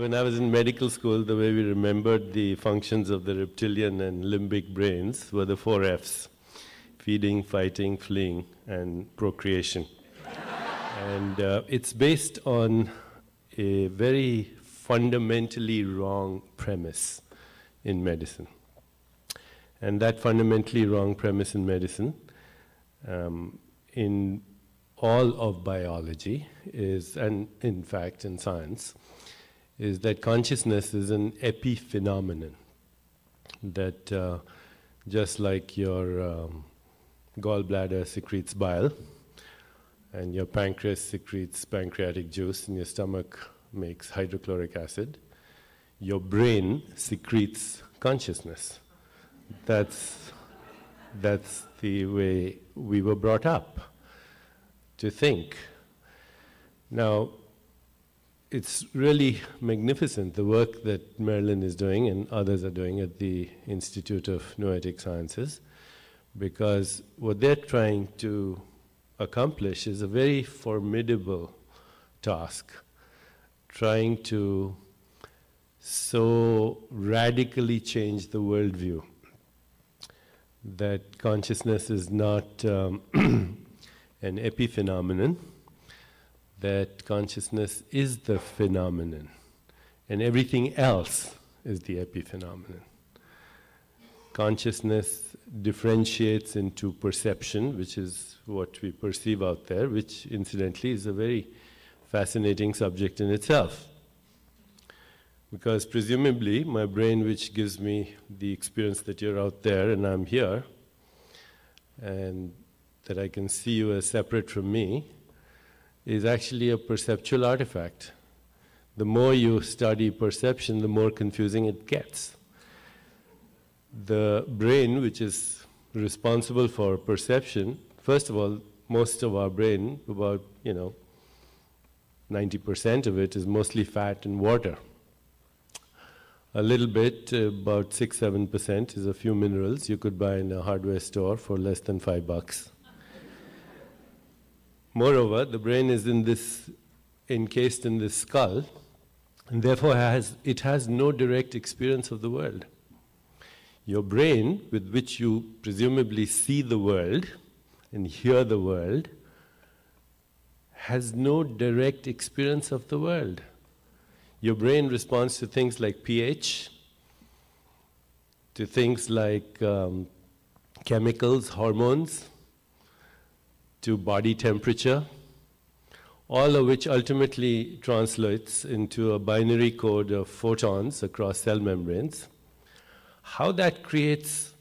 when I was in medical school, the way we remembered the functions of the reptilian and limbic brains were the 4 Fs: feeding, fighting, fleeing, and procreation. And it's based on a very fundamentally wrong premise in medicine. And that fundamentally wrong premise in medicine, in all of biology, is, and in fact in science, is that consciousness is an epiphenomenon. That just like your gallbladder secretes bile, and your pancreas secretes pancreatic juice, and your stomach makes hydrochloric acid, your brain secretes consciousness. That's the way we were brought up to think. Now, it's really magnificent, the work that Marilyn is doing and others are doing at the Institute of Noetic Sciences, because what they're trying to accomplish is a very formidable task, trying to so radically change the worldview that consciousness is not an epiphenomenon, that consciousness is the phenomenon, and everything else is the epiphenomenon. Consciousness differentiates into perception, which is what we perceive out there, which incidentally is a very fascinating subject in itself. Because presumably my brain, which gives me the experience that you're out there and I'm here, and that I can see you as separate from me, is actually a perceptual artifact. The more you study perception, the more confusing it gets. The brain, which is responsible for perception, first of all, most of our brain, about 90% of it is mostly fat and water. A little bit, about 6-7%, is a few minerals you could buy in a hardware store for less than $5. Moreover, the brain is encased in this skull, and therefore it has no direct experience of the world. Your brain, with which you presumably see the world and hear the world, has no direct experience of the world. Your brain responds to things like pH, to things like chemicals, hormones, to body temperature, all of which ultimately translates into a binary code of photons across cell membranes. How that creates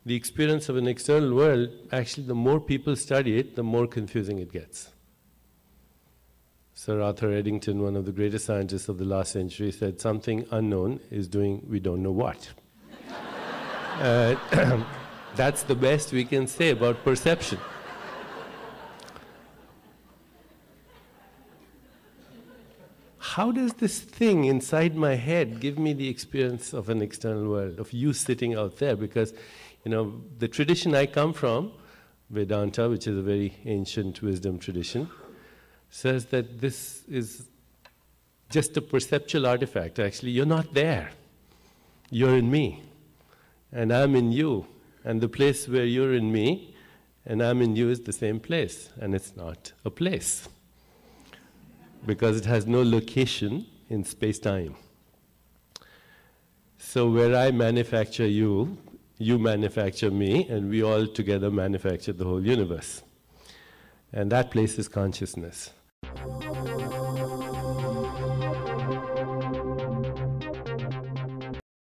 the experience of an external world, actually the more people study it, the more confusing it gets. Sir Arthur Eddington, one of the greatest scientists of the last century, said something unknown is doing we don't know what. That's the best we can say about perception. How does this thing inside my head give me the experience of an external world, of you sitting out there? Because, the tradition I come from, Vedanta, which is a very ancient wisdom tradition, says that this is just a perceptual artifact. Actually, you're not there. You're in me, and I'm in you. And the place where you're in me and I'm in you is the same place, and it's not a place, because it has no location in space-time. So where I manufacture you, you manufacture me, and we all together manufacture the whole universe. And that place is consciousness.